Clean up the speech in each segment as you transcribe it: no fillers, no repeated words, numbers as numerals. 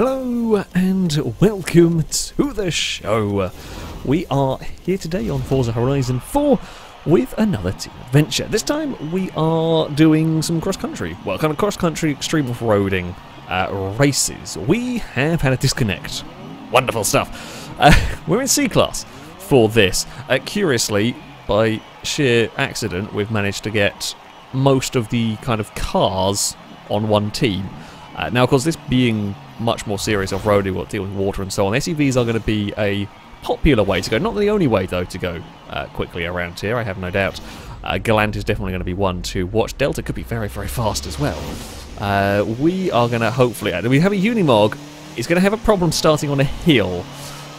Hello and welcome to the show. We are here today on Forza Horizon 4 with another team adventure. This time we are doing some cross-country, well, kind of cross-country extreme off-roading races. We have had a disconnect. Wonderful stuff. We're in C-Class for this. Curiously, by sheer accident, we've managed to get most of the kind of cars on one team. Now, of course, this being much more serious off-roading, we'll deal with water and so on. SUVs are going to be a popular way to go. Not the only way, though, to go quickly around here, I have no doubt. Galant is definitely going to be one to watch. Delta could be very, very fast as well. We are going to hopefully... we have a Unimog. It's going to have a problem starting on a hill.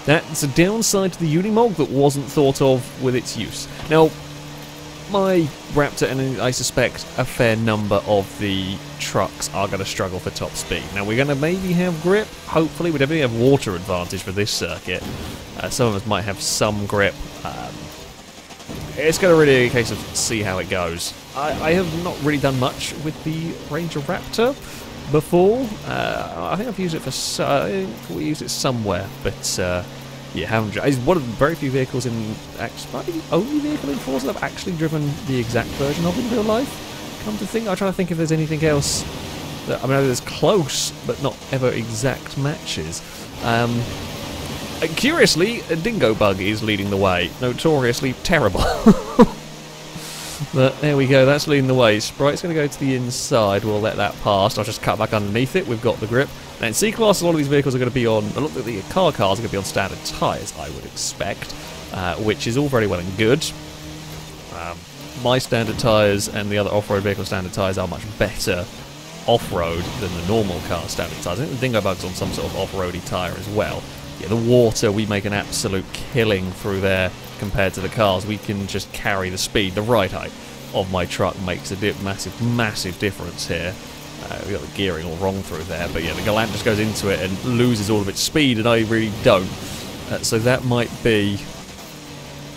That's a downside to the Unimog that wasn't thought of with its use. Now, my Raptor, and I suspect a fair number of the trucks, are going to struggle for top speed. Now, we're going to maybe have grip, hopefully. We definitely have water advantage for this circuit. Some of us might have some grip. It's going to really be a case of see how it goes. I have not really done much with the Ranger Raptor before. I think I've used it for... I think we used it somewhere, but... yeah, haven't. It's one of the very few vehicles in... Actually, the only vehicle in Forza that I've actually driven the exact version of in real life. Come to think, I'm trying to think if there's anything else that... I mean, there's close, but not ever exact matches. Curiously, a Dingo Bug is leading the way. Notoriously terrible. But there we go, that's leading the way. Sprite's going to go to the inside, we'll let that pass. I'll just cut back underneath it, we've got the grip. Now in C-Class, a lot of these vehicles are going to be on, a lot of the cars are going to be on standard tyres, I would expect, which is all very well and good. My standard tyres and the other off-road vehicle standard tyres are much better off-road than the normal car standard tyres. I think the Dingo Bug's on some sort of off-roady tyre as well. Yeah, the water, we make an absolute killing through there compared to the cars. We can just carry the speed. The ride height of my truck makes a massive difference here. We've got the gearing all wrong through there, but yeah, the Galant just goes into it and loses all of its speed, and I really don't. So that might be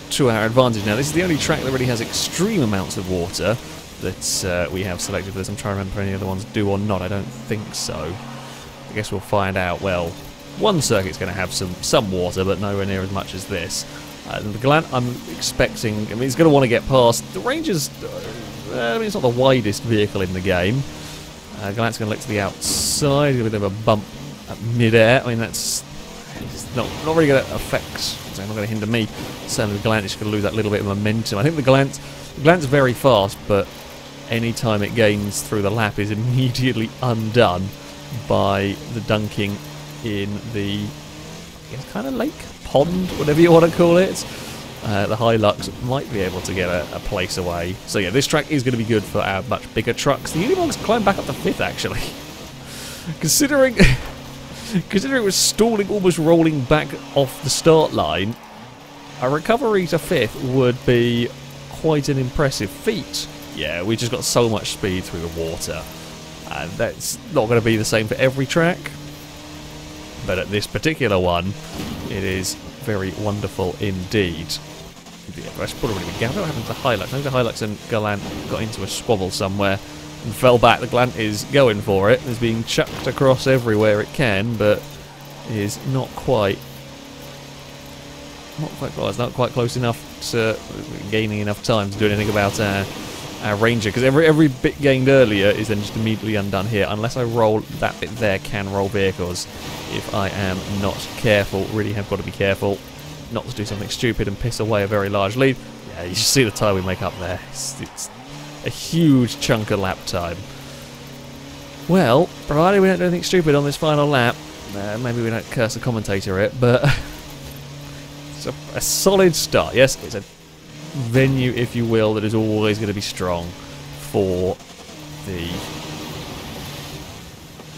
to our advantage. Now, this is the only track that really has extreme amounts of water that we have selected for this. I'm trying to remember if any other ones do or not. I don't think so. I guess we'll find out. Well, one circuit's going to have some water, but nowhere near as much as this. The Galant, I'm expecting... I mean, it's going to want to get past... The Ranger's... I mean, it's not the widest vehicle in the game. Galant's going to look to the outside, a bit of a bump at mid-air. I mean, that's not really going to affect... It's not going to hinder me. Certainly the Galant is going to lose that little bit of momentum. I think the Galant's very fast, but any time it gains through the lap is immediately undone by the dunking in the kind of lake, pond, whatever you want to call it. The Hilux might be able to get a place away. So yeah, this track is going to be good for our much bigger trucks. The Unimog's climbed back up to 5th, actually. Considering it was stalling, almost rolling back off the start line, a recovery to 5th would be quite an impressive feat. Yeah, we just got so much speed through the water. And that's not going to be the same for every track. But at this particular one, it is very wonderful indeed. Yeah, I should probably be what happened to the Hilux? I think the Hilux and Galant got into a squabble somewhere and fell back. The Galant is going for it. It's being chucked across everywhere it can, but is not quite close. Not quite close enough to gaining enough time to do anything about our Ranger, because every bit gained earlier is then just immediately undone here, unless I roll that bit there. Can roll vehicles if I am not careful. Really have got to be careful not to do something stupid and piss away a very large lead. Yeah, you should see the time we make up there. It's a huge chunk of lap time. Well, provided we don't do anything stupid on this final lap, maybe we don't curse the commentator it, but it's a solid start. Yes, it's a venue, if you will, that is always going to be strong for the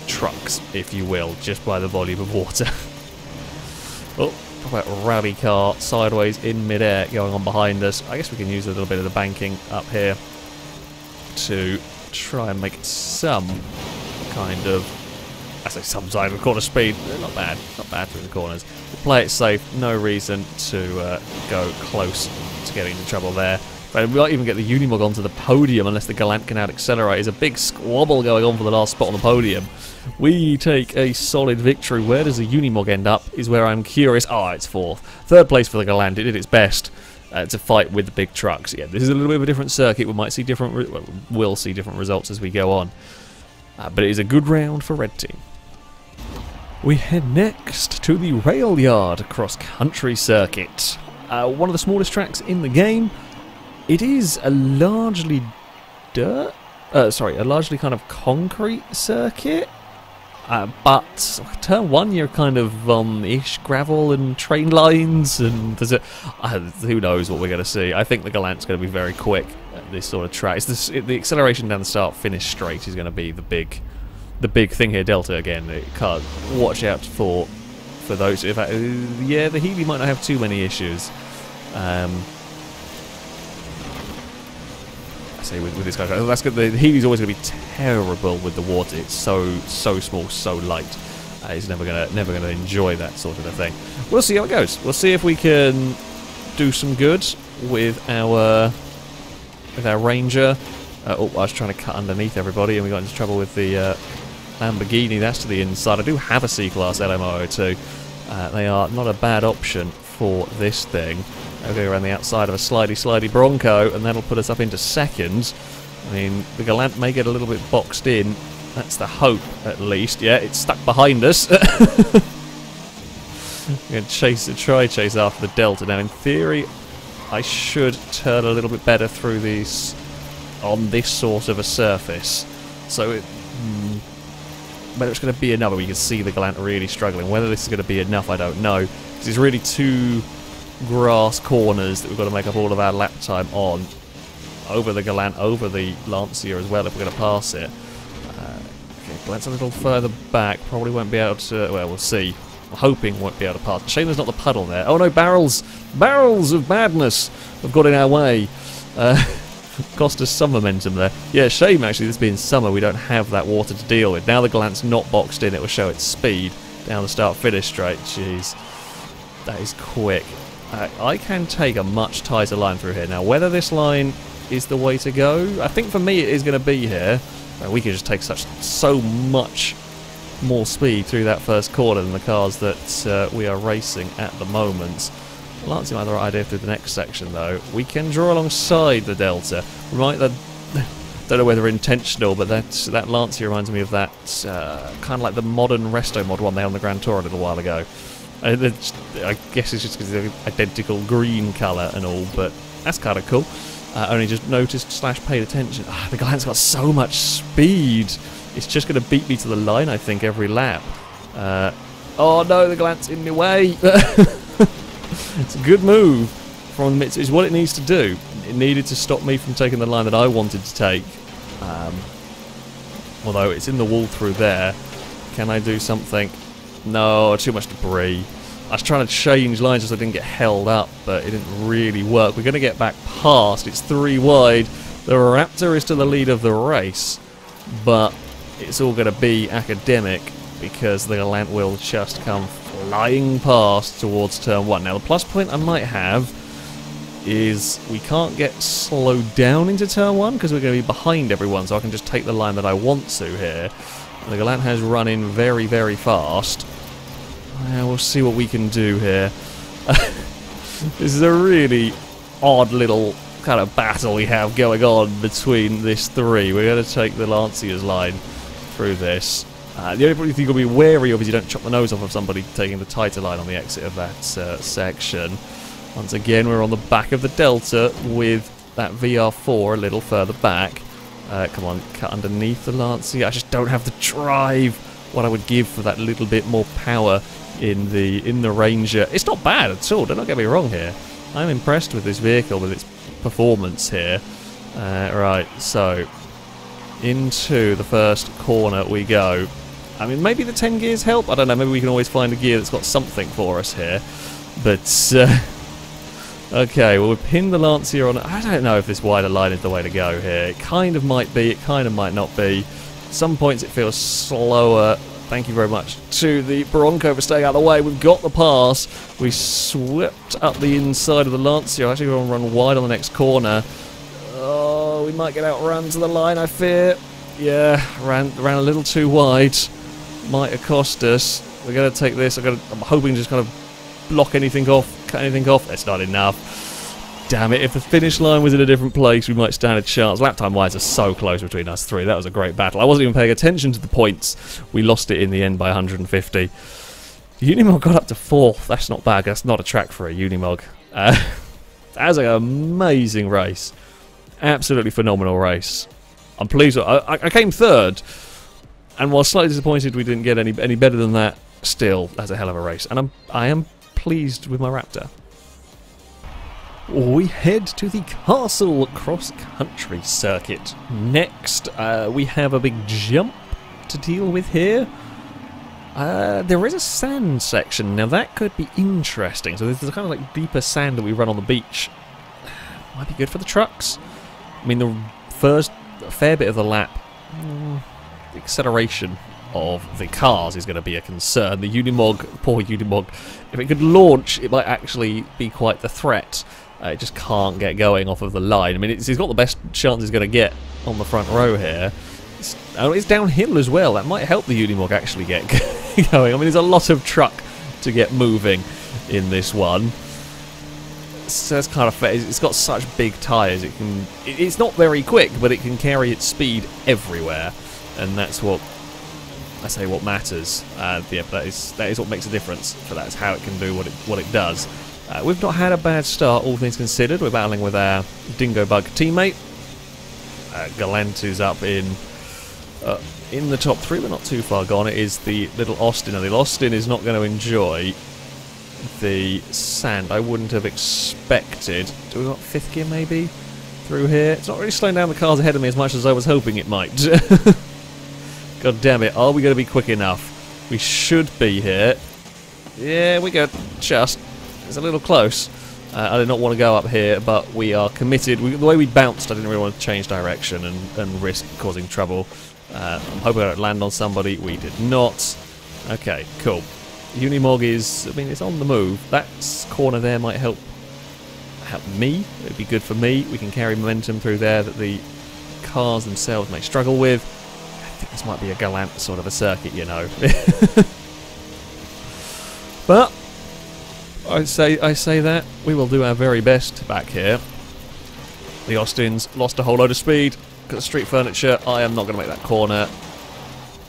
trucks, if you will, just by the volume of water. Oh, about a rally car sideways in mid-air going on behind us. I guess we can use a little bit of the banking up here to try and make some kind of... I say some side of corner speed. Not bad through the corners. We'll play it safe. No reason to go close to getting into trouble there. We might even get the Unimog onto the podium unless the Galant can out-accelerate. There's a big squabble going on for the last spot on the podium. We take a solid victory. Where does the Unimog end up is where I'm curious. Oh, it's 4th. 3rd place for the Galant. It did its best to fight with the big trucks. Yeah, this is a little bit of a different circuit. We might see we'll see different results as we go on. But it is a good round for Red Team. We head next to the Rail Yard cross-country circuit. One of the smallest tracks in the game. It is a largely a largely kind of concrete circuit. But turn 1, you're kind of on-ish gravel and train lines, and there's who knows what we're going to see. I think the Galant's going to be very quick at this sort of track. The acceleration down the start-finish straight is going to be the big thing here. Delta again. It can't watch out for those. In fact, yeah, the Healy might not have too many issues. Say with this guy, that's good. The Healy's always going to be terrible with the water. It's so small, so light. He's never gonna enjoy that sort of a thing. We'll see how it goes. We'll see if we can do some good with our Ranger. Oh, I was trying to cut underneath everybody, and we got into trouble with the Lamborghini. That's to the inside. I do have a C-Class LMO too. They are not a bad option for this thing. We'll go around the outside of a slidey Bronco, and that'll put us up into 2nd. I mean, the Galant may get a little bit boxed in. That's the hope, at least. Yeah, it's stuck behind us. We're going to try chase after the Delta. Now, in theory, I should turn a little bit better through these on this sort of a surface. So, whether it's going to be enough, we can see the Galant really struggling. Whether this is going to be enough, I don't know. Because it's really 2 grass corners that we've got to make up all of our lap time on. Over the Galant, over the Lancia as well if we're going to pass it. Okay, Galant's a little further back. Probably won't be able to... Well, we'll see. I'm hoping won't be able to pass. Shame there's not the puddle there. Oh no, barrels of madness have got in our way. Cost us some momentum there. Yeah, shame actually this being summer we don't have that water to deal with. Now the Galant's not boxed in, it will show its speed down the start-finish straight. Jeez. That is quick. I can take a much tighter line through here. Now, whether this line is the way to go, I think for me it is going to be here. We can just take so much more speed through that first corner than the cars that we are racing at the moment. Lancia might have the right idea through the next section, though. We can draw alongside the Delta. We might... don't know whether intentional, but that Lancia reminds me of that kind of like the modern Resto Mod one they had on the Grand Tour a little while ago. I guess it's just because they're identical green colour and all, but that's kind of cool. Only just noticed / paid attention. The Galant's got so much speed. It's just going to beat me to the line, I think, every lap. Oh no, the Galant's in my way. It's a good move from the It's what it needs to do. It needed to stop me from taking the line that I wanted to take. Although it's in the wall through there. Can I do something? No, too much debris. I was trying to change lines just so I didn't get held up, but it didn't really work. We're going to get back past. It's 3 wide. The Raptor is to the lead of the race, but it's all going to be academic because the Galant will just come flying past towards turn 1. Now, the plus point I might have is we can't get slowed down into turn 1 because we're going to be behind everyone, so I can just take the line that I want to here. The Galant has run in very, very fast. We'll see what we can do here. This is a really odd little kind of battle we have going on between this 3. We're going to take the Lancia's line through this. The only thing you've got to be wary of is you don't chop the nose off of somebody taking the tighter line on the exit of that section. Once again, we're on the back of the Delta with that VR4 a little further back. Come on, cut underneath the Lancia. I just don't have the drive. What I would give for that little bit more power in the Ranger. It's not bad at all. Do not get me wrong here. I'm impressed with this vehicle, with its performance here. Right, so into the first corner we go. I mean, maybe the 10 gears help. I don't know. Maybe we can always find a gear that's got something for us here. But okay, well, we've pinned the Lancia on. I don't know if this wider line is the way to go here. It kind of might be, it kind of might not be. At some points it feels slower. Thank you very much to the Bronco for staying out of the way. We've got the pass. We swept up the inside of the Lancia. Actually, we're going to run wide on the next corner. Oh, we might get outrun to the line, I fear. Yeah, ran a little too wide. Might have cost us. We're going to take this. I'm hoping to just kind of block anything off, cut anything off. That's not enough. Damn it, if the finish line was in a different place, we might stand a chance. Lap time-wise are so close between us three. That was a great battle. I wasn't even paying attention to the points. We lost it in the end by 150. Unimog got up to 4th. That's not bad. That's not a track for a Unimog. That was an amazing race. Absolutely phenomenal race. I'm pleased. I came 3rd, and while slightly disappointed we didn't get any better than that, still, that's a hell of a race. And I am pleased with my Raptor. We head to the Castle cross-country circuit. Next, we have a big jump to deal with here. There is a sand section. Now that could be interesting. So there's a kind of like deeper sand that we run on the beach. Might be good for the trucks. I mean, the first fair bit of the lap, the acceleration of the cars is going to be a concern. The Unimog, poor Unimog, if it could launch, it might actually be quite the threat. It just can't get going off of the line. I mean, it's got the best chance it's going to get on the front row here. It's downhill as well. That might help the Unimog actually get going. I mean, there's a lot of truck to get moving in this one. So it's kind of fair. It's got such big tyres. It's not very quick, but it can carry its speed everywhere, and that's what I say. What matters. Yeah, that is what makes a difference. For that's how it can do what it does. We've not had a bad start, all things considered. We're battling with our Dingo Bug teammate. Galantu's up in the top 3, but not too far gone. It is the little Austin. Now, the Austin is not going to enjoy the sand. I wouldn't have expected. Do we got 5th gear maybe through here? It's not really slowing down the cars ahead of me as much as I was hoping it might. God damn it. Are we going to be quick enough? We should be here. Yeah, we go. Just. It's a little close. I did not want to go up here, but we are committed. The way we bounced, I didn't really want to change direction and risk causing trouble. I'm hoping I don't land on somebody. We did not. Okay, cool. Unimog is, I mean, it's on the move. That corner there might help me. It would be good for me. We can carry momentum through there that the cars themselves may struggle with. I think this might be a Galant sort of a circuit, you know. But I say that we will do our very best back here. The Austins lost a whole load of speed because of street furniture. I am not going to make that corner.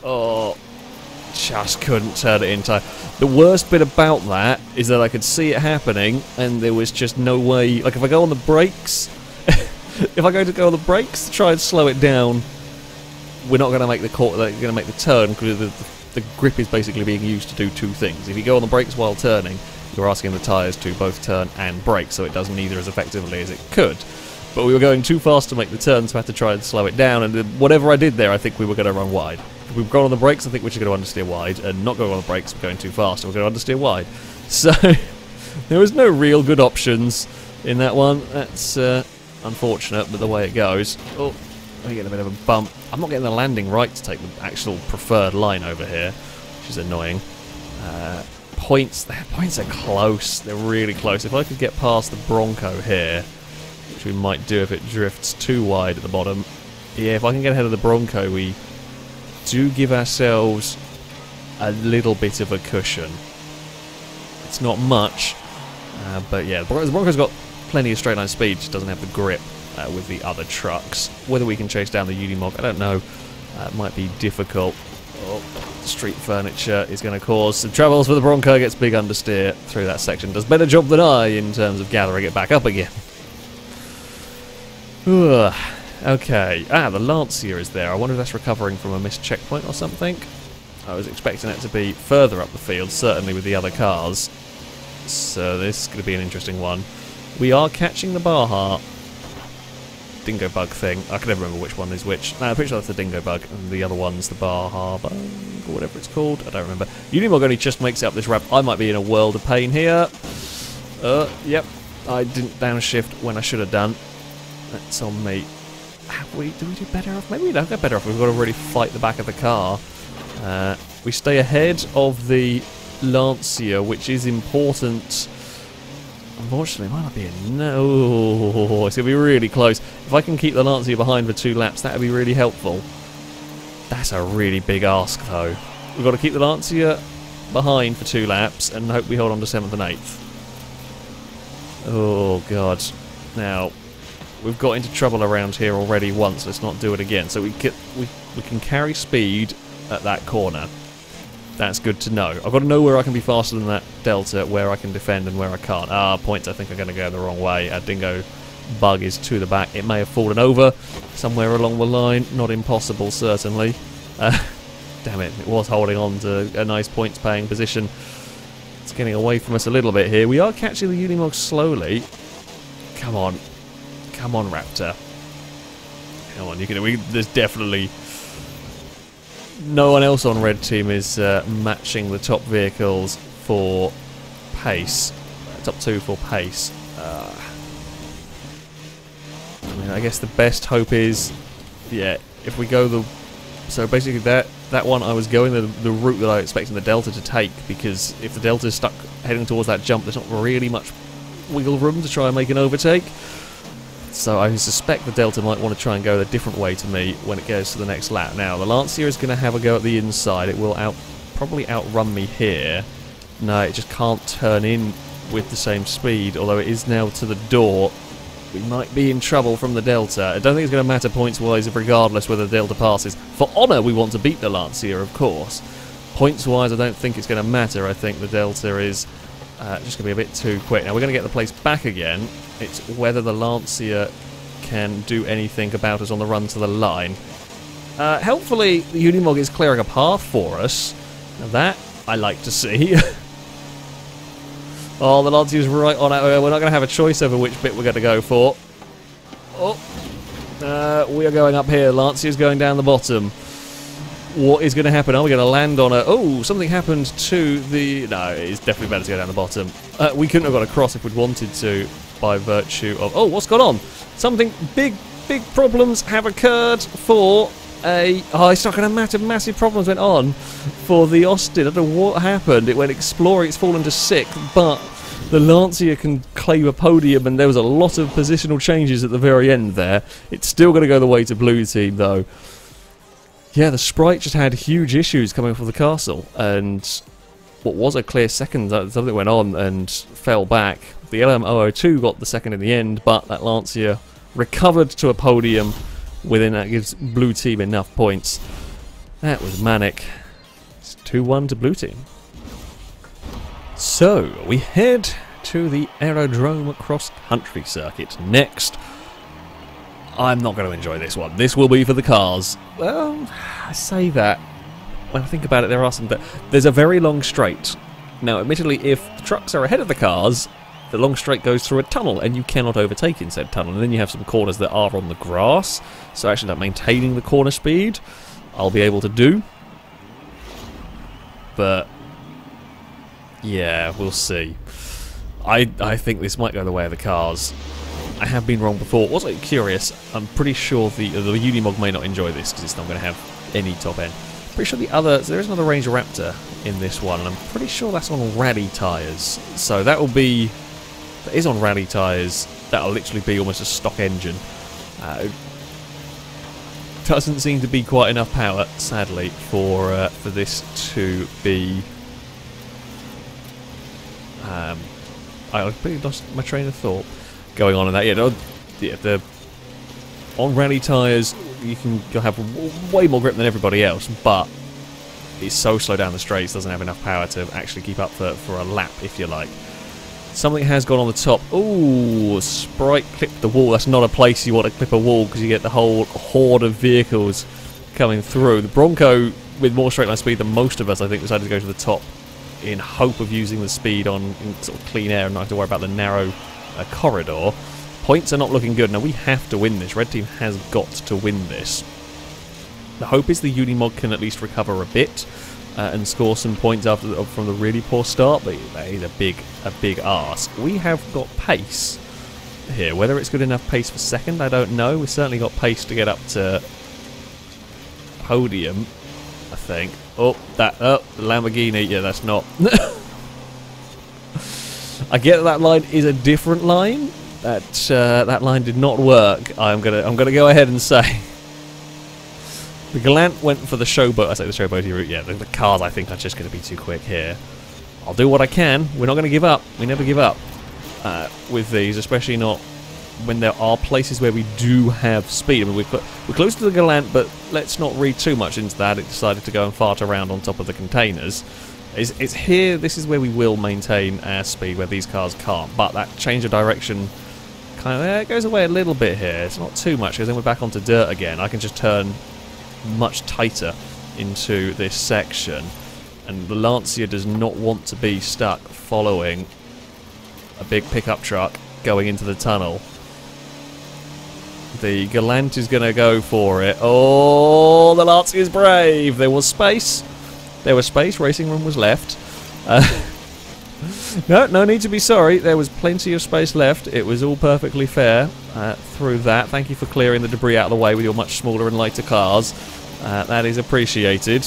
Oh, just couldn't turn it in time. The worst bit about that is that I could see it happening, and there was just no way. Like if I go on the brakes, if I go on the brakes to try and slow it down, we're not going to make the going to make the turn because the grip is basically being used to do two things. If you go on the brakes while turning, you're asking the tyres to both turn and brake, so it does neither as effectively as it could. But we were going too fast to make the turn, so I had to try and slow it down, and whatever I did there, I think we were going to run wide. If we've gone on the brakes, I think we're just going to understeer wide, and not going on the brakes, we're going too fast, and we're going to understeer wide. So, there was no real good options in that one. That's unfortunate, but the way it goes. Oh, we're getting a bit of a bump. I'm not getting the landing right to take the actual preferred line over here, which is annoying. Points are close. They're really close. If I could get past the Bronco here, which we might do if it drifts too wide at the bottom. Yeah, if I can get ahead of the Bronco, we do give ourselves a little bit of a cushion. It's not much, but yeah, the Bronco's got plenty of straight line speed, just doesn't have the grip with the other trucks. Whether we can chase down the Unimog, I don't know. It might be difficult. Oh, street furniture is going to cause some troubles for the Bronco. Gets big understeer through that section. Does better job than I in terms of gathering it back up again. Ugh. Okay. The Lancia is there. I wonder if that's recovering from a missed checkpoint or something. I was expecting it to be further up the field, certainly with the other cars. So this is going to be an interesting one. We are catching the Baja Dingo Bug thing. I can never remember which one is which. No, I'm pretty sure that's the Dingo Bug, and the other one's the Baja Bug, or whatever it's called. I don't remember. Unimog only just makes it up this ramp. I might be in a world of pain here. Yep. I didn't downshift when I should have done. That's on me. Do we do better off? Maybe we don't get better off. We've got to really fight the back of the car. We stay ahead of the Lancia, which is important. Unfortunately, it might not be a no. It's going to be really close. If I can keep the Lancia behind for 2 laps, that would be really helpful. That's a really big ask, though. We've got to keep the Lancia behind for 2 laps and hope we hold on to 7th and 8th. Oh, God. Now, we've got into trouble around here already once. Let's not do it again. So we can carry speed at that corner. That's good to know. I've got to know where I can be faster than that Delta, where I can defend and where I can't. Points I think are going to go the wrong way. Our Dingo bug is to the back. It may have fallen over somewhere along the line. Not impossible, certainly. Damn it, it was holding on to a nice points-paying position. It's getting away from us a little bit here. We are catching the Unimog slowly. Come on. Come on, Raptor. Come on, you can. There's definitely... No one else on Red Team is matching the top vehicles for pace. Top 2 for pace. I mean, I guess the best hope is, yeah, if we go the... So basically that one I was going the route that I was expecting the Delta to take, because if the Delta is stuck heading towards that jump, there's not really much wiggle room to try and make an overtake. So I suspect the Delta might want to try and go a different way to me when it goes to the next lap. Now, the Lancia is going to have a go at the inside. It will probably outrun me here. No, it just can't turn in with the same speed, although it is now to the door. We might be in trouble from the Delta. I don't think it's going to matter points-wise regardless whether the Delta passes. For honour, we want to beat the Lancia, of course. Points-wise, I don't think it's going to matter. I think the Delta is just going to be a bit too quick. Now, we're going to get the place back again. It's whether the Lancia can do anything about us on the run to the line. Helpfully, the Unimog is clearing a path for us. Now that, I like to see. Oh, the Lancia's right on it. We're not going to have a choice over which bit we're going to go for. Oh, we are going up here. Lancia's going down the bottom. What is going to happen? Are we going to land on a... Oh, something happened to the... No, it's definitely better to go down the bottom. We couldn't have got across if we'd wanted to, by virtue of... Oh, what's gone on? Something big problems have occurred for a... Oh, it's not going to matter. Massive problems went on for the Austin. I don't know what happened. It went exploring. It's fallen to 6th, but the Lancia can claim a podium, and there was a lot of positional changes at the very end there. It's still going to go the way to Blue Team, though. Yeah, the Sprite just had huge issues coming from the castle, and what was a clear second, something went on and fell back. The LM002 got the second in the end, but that Lancia recovered to a podium within that gives Blue Team enough points. That was manic. It's 2-1 to Blue Team. So, we head to the Aerodrome cross-country circuit next. I'm not going to enjoy this one. This will be for the cars. Well, I say that. When I think about it, there are some... There's a very long straight. Now, admittedly, if the trucks are ahead of the cars, the long straight goes through a tunnel, and you cannot overtake in said tunnel. And then you have some corners that are on the grass. So actually, that maintaining the corner speed, I'll be able to do. But... yeah, we'll see. I think this might go the way of the cars. I have been wrong before. Also curious, I'm pretty sure the Unimog may not enjoy this because it's not going to have any top end. Pretty sure there is another Ranger Raptor in this one, and I'm pretty sure that's on rally tyres. So that will be... That is on rally tyres. That'll literally be almost a stock engine. Doesn't seem to be quite enough power, sadly, for this to be... I pretty lost my train of thought going on in that. Yeah, on rally tyres you'll have way more grip than everybody else, but it's so slow down the straights, doesn't have enough power to actually keep up for a lap, if you like. Something has gone on the top. Ooh, Sprite clipped the wall. That's not a place you want to clip a wall because you get the whole horde of vehicles coming through. The Bronco, with more straight line speed than most of us, I think, decided to go to the top in hope of using the speed on sort of clean air and not have to worry about the narrow corridor. Points are not looking good. Now, we have to win this. Red Team has got to win this. The hope is the Unimog can at least recover a bit and score some points from the really poor start, but that is a big ask. We have got pace here. Whether it's good enough pace for second, I don't know. We've certainly got pace to get up to podium, I think. Oh, the Lamborghini. Yeah, that's not... I get that line is a different line. that line did not work. I'm gonna go ahead and say the Galant went for the showboat. I say the showboaty route. Yeah, the cars I think are just going to be too quick here. I'll do what I can. We're not going to give up. We never give up with these, especially not when there are places where we do have speed. I mean, we're close to the Galant, but let's not read too much into that. It decided to go and fart around on top of the containers. It's here, this is where we will maintain our speed, where these cars can't. But that change of direction kind of goes away a little bit here. It's not too much, because then we're back onto dirt again. I can just turn much tighter into this section. And the Lancia does not want to be stuck following a big pickup truck going into the tunnel. The Galant is going to go for it. Oh, the Lancia is brave. There was space. There was space. Racing room was left. No need to be sorry. There was plenty of space left. It was all perfectly fair through that. Thank you for clearing the debris out of the way with your much smaller and lighter cars. That is appreciated.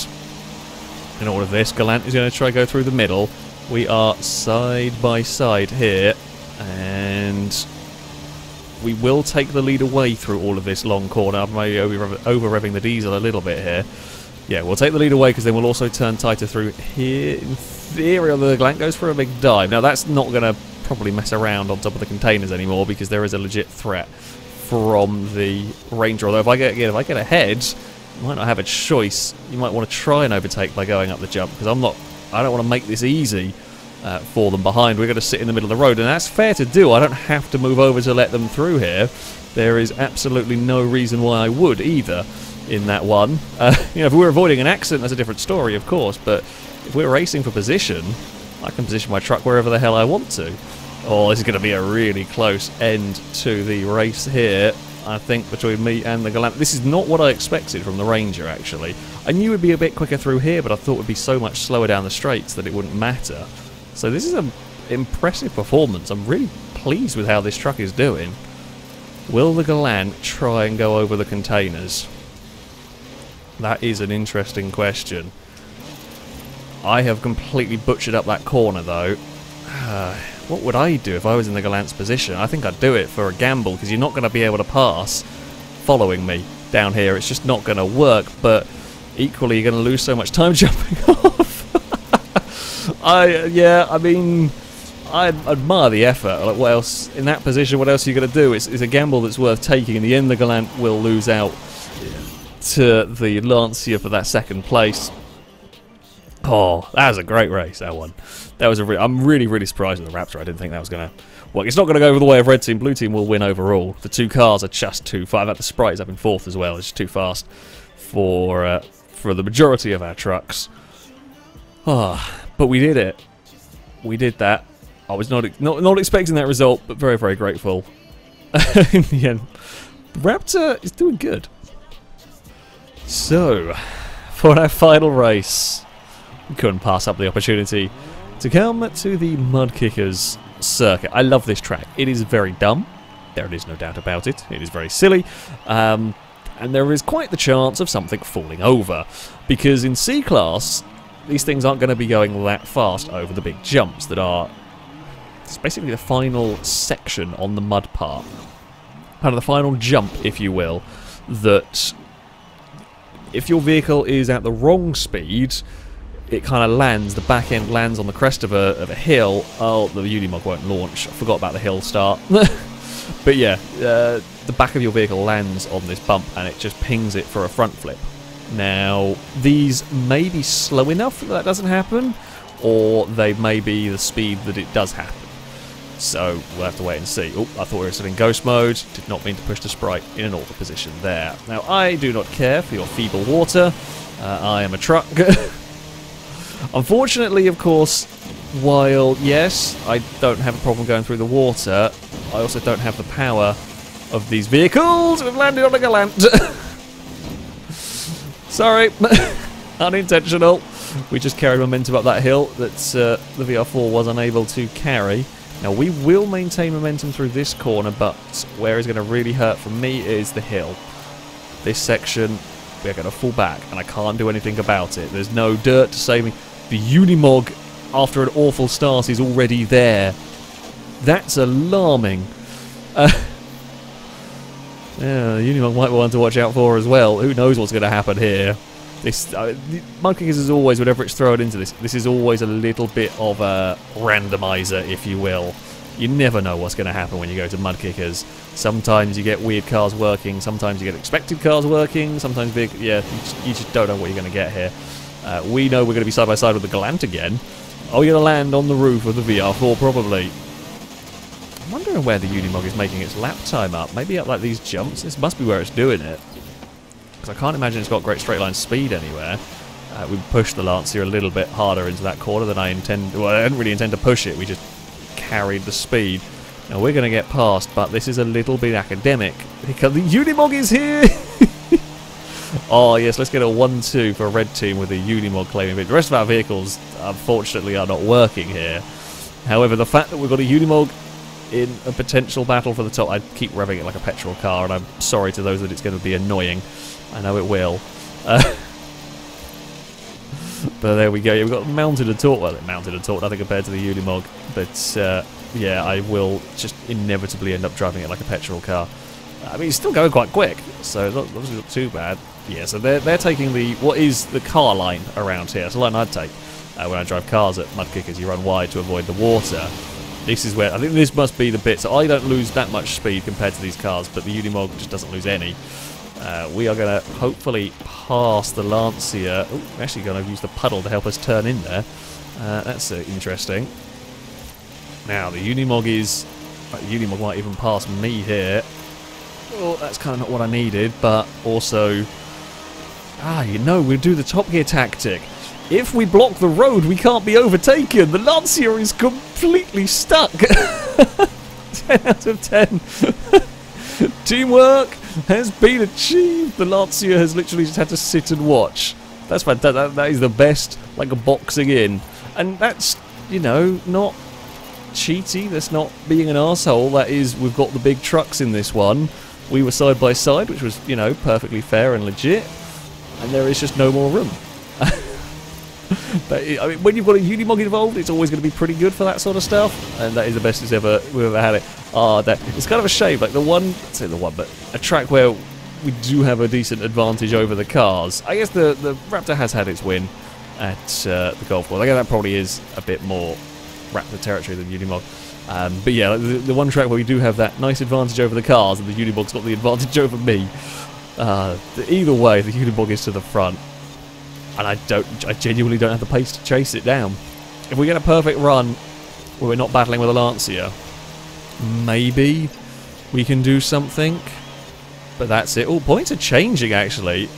In all of this, Galant is going to try to go through the middle. We are side by side here, and we will take the lead away through all of this long corner. I'm maybe over-revving the diesel a little bit here. Yeah, we'll take the lead away because then we'll also turn tighter through here. In theory, the Galant goes for a big dive. Now, that's not going to probably mess around on top of the containers anymore because there is a legit threat from the Ranger. Although if I get ahead, you might not have a choice. You might want to try and overtake by going up the jump because I don't want to make this easy for them behind. We're going to sit in the middle of the road, and that's fair to do. I don't have to move over to let them through here. There is absolutely no reason why I would either in that one. You know, if we were avoiding an accident, that's a different story, of course, but if we're racing for position, I can position my truck wherever the hell I want to. Oh, this is going to be a really close end to the race here, I think, between me and the Galant. This is not what I expected from the Ranger, actually. I knew it would be a bit quicker through here, but I thought it would be so much slower down the straights that it wouldn't matter. So this is an impressive performance. I'm really pleased with how this truck is doing. Will the Galant try and go over the containers? That is an interesting question. I have completely butchered up that corner, though. What would I do if I was in the Galant's position? I think I'd do it for a gamble, because you're not going to be able to pass following me down here. It's just not going to work, but equally you're going to lose so much time jumping off. I mean, I admire the effort. Like, what else, in that position, what else are you going to do? It's a gamble that's worth taking. In the end, the Galant will lose out to the Lancia for that second place. Oh, that was a great race, that one. That was I'm really surprised with the Raptor. I didn't think that was going to work. It's not going to go over the way of Red Team. Blue Team will win overall. The two cars are just too fast. In fact, the Sprite is up in fourth as well. It's just too fast for the majority of our trucks. Ah, but we did it. We did that. I was not expecting that result, but very grateful. In the end, the Raptor is doing good. So, for our final race, we couldn't pass up the opportunity to come to the Mud Kickers circuit. I love this track. It is very dumb. There is no doubt about it. It is very silly. And there is quite the chance of something falling over. Because in C-Class, these things aren't going to be going that fast over the big jumps that are... It's basically the final section on the mud part. Kind of the final jump, if you will, that... If your vehicle is at the wrong speed, it kind of lands, the back end lands on the crest of a hill. Oh, the Unimog won't launch. I forgot about the hill start. But yeah, the back of your vehicle lands on this bump and it just pings it for a front flip. Now, these may be slow enough that doesn't happen, or they may be the speed that it does happen. So, we'll have to wait and see. Oh, I thought we were still in ghost mode. Did not mean to push the Sprite in an auto position there. Now, I do not care for your feeble water. I am a truck. Unfortunately, of course, while, yes, I don't have a problem going through the water, I also don't have the power of these vehicles. We've landed on a Galant. Sorry. Unintentional. We just carried momentum up that hill that the VR4 was unable to carry. Now, we will maintain momentum through this corner, but where it's going to really hurt for me is the hill. This section, we're going to fall back, and I can't do anything about it. There's no dirt to save me. The Unimog, after an awful start, is already there. That's alarming. Yeah, the Unimog might be one to watch out for as well. Who knows what's going to happen here? This Mudkickers is always, whenever it's thrown into this is always a little bit of a randomizer, if you will. You never know what's going to happen when you go to Mudkickers. Sometimes you get weird cars working, sometimes you get expected cars working, sometimes big... Yeah, you just don't know what you're going to get here. We know we're going to be side by side with the Galant again. Are we going to land on the roof of the VR4? Probably. I'm wondering where the Unimog is making its lap time up. Maybe up like these jumps? This must be where it's doing it. Because I can't imagine it's got great straight line speed anywhere. We pushed the Lancia a little bit harder into that corner than I intend. Well, I didn't really intend to push it. We just carried the speed. Now we're going to get past, but this is a little bit academic. Because the Unimog is here! Oh yes, let's get a 1-2 for a red team with the Unimog claiming it. The rest of our vehicles, unfortunately, are not working here. However, the fact that we've got a Unimog in a potential battle for the top, I keep revving it like a petrol car, and I'm sorry to those that it's going to be annoying. I know it will. But there we go. Yeah, we've got mounted a torque. Well, it mounted a torque, nothing compared to the Unimog. But yeah, I will just inevitably end up driving it like a petrol car. I mean, it's still going quite quick, so it's obviously not too bad. Yeah, so they're taking what is the car line around here. It's a line I'd take when I drive cars at Mudkickers. You run wide to avoid the water. This is where I think this must be the bit. So I don't lose that much speed compared to these cars, but the Unimog just doesn't lose any. We are going to hopefully pass the Lancia. Oh, we're actually going to use the puddle to help us turn in there. That's interesting. Now the Unimog is. The Unimog might even pass me here. Oh, that's kind of not what I needed, but also, we'll do the Top Gear tactic. If we block the road, we can't be overtaken. The Lancia is completely stuck. 10 out of 10. Teamwork has been achieved. The Lancia has literally just had to sit and watch. That's fantastic. That is the best, like, a boxing in. And that's, not cheaty. That's not being an arsehole. That is, we've got the big trucks in this one. We were side by side, which was, perfectly fair and legit. And there is just no more room. But I mean, when you've got a Unimog involved, it's always going to be pretty good for that sort of stuff, and that is the best we've ever had it. It's kind of a shame, like but a track where we do have a decent advantage over the cars. I guess the Raptor has had its win at the golf course. I guess that probably is a bit more Raptor territory than Unimog. But yeah, the one track where we do have that nice advantage over the cars, and the Unimog's got the advantage over me. Either way, the Unimog is to the front. And I genuinely don't have the pace to chase it down. If we get a perfect run where we're not battling with a Lancia, maybe we can do something. But that's it. Oh, points are changing actually.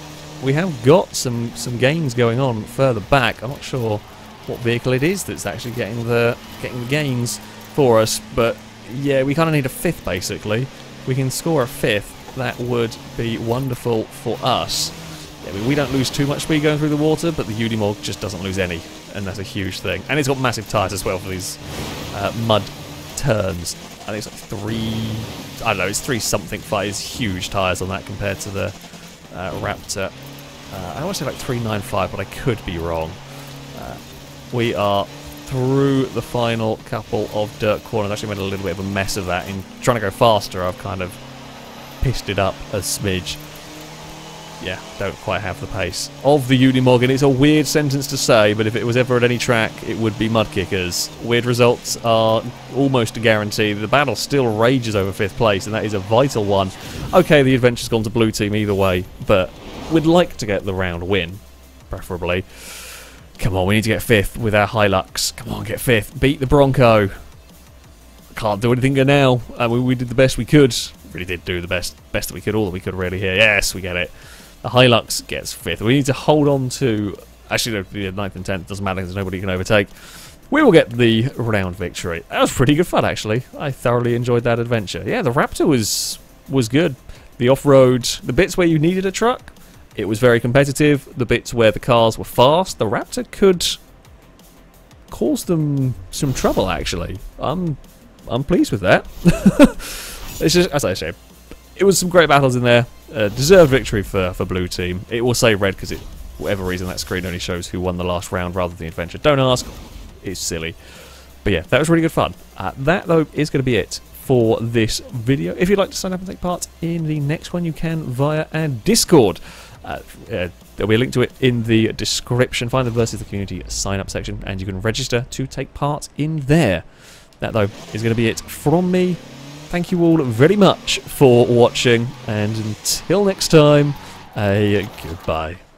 We have got some gains going on further back. I'm not sure what vehicle it is that's actually getting the gains for us. But yeah, we kind of need a fifth basically. If we can score a fifth, that would be wonderful for us. I mean, we don't lose too much speed going through the water, but the Unimog just doesn't lose any, and that's a huge thing. And it's got massive tyres as well for these mud turns. I think it's like it's 3 something 5. It's huge tyres on that compared to the Raptor. I want to say like 395, but I could be wrong. We are through the final couple of dirt corners. I actually made a little bit of a mess of that. In trying to go faster, I've kind of pissed it up a smidge. Yeah, don't quite have the pace of the Unimog, and it's a weird sentence to say, but if it was ever at any track, it would be Mudkickers. Weird results are almost a guarantee. The battle still rages over 5th place, and that is a vital one. Okay, the adventure's gone to blue team either way, but we'd like to get the round win, preferably. Come on, we need to get 5th with our Hilux. Come on, get 5th. Beat the Bronco. Can't do anything now. I mean, we did the best we could. Really did do the best that we could, all that we could really here. Yes, we get it. The Hilux gets 5th. We need to hold on to... Actually, the 9th and 10th doesn't matter because nobody can overtake. We will get the round victory. That was pretty good fun, actually. I thoroughly enjoyed that adventure. Yeah, the Raptor was good. The off-road, the bits where you needed a truck, it was very competitive. The bits where the cars were fast, the Raptor could cause them some trouble, actually. I'm pleased with that. It's just, as I say, it was some great battles in there. Deserved victory for blue team. It will say red because, for whatever reason, that screen only shows who won the last round rather than the adventure. Don't ask. It's silly. But yeah, that was really good fun. That, though, is going to be it for this video. If you'd like to sign up and take part in the next one, you can via our Discord. There'll be a link to it in the description. Find the Versus the Community sign-up section, and you can register to take part in there. That, though, is going to be it from me. Thank you all very much for watching, and until next time, goodbye.